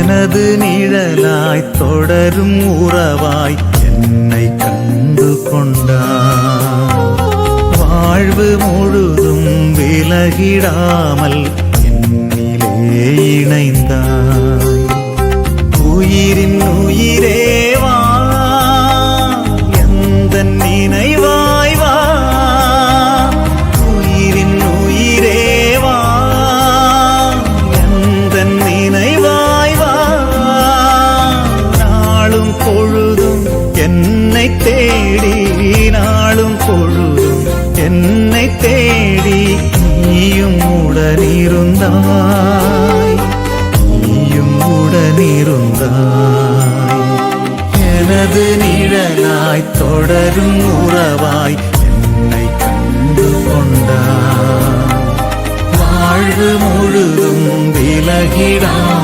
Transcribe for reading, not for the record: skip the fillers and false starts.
எனது நிழலாய் தொடரும் உறவாய் என்னை கண்டு கொண்டாய். வாழ்வு முழுதும் விலகிடாமல் என்னிலே இணைந்தாய். உயிரின் உயிரேவா எந்த நினைவாய் வா. உயிரின் உயிரேவா எந்த நினைவாய் வா. நாளும் பொழுதும் என்னை தேடி, நாளும் பொழுதும் என்னை தேடி நீயும் உடனிருந்தாய், நீயும் உடனிருந்தாய். எனது நிழலாய் தொடரும் உறவாய் என்னை கண்டு கொண்டாய். வாழ்வு முழுதும் விலகிடாய்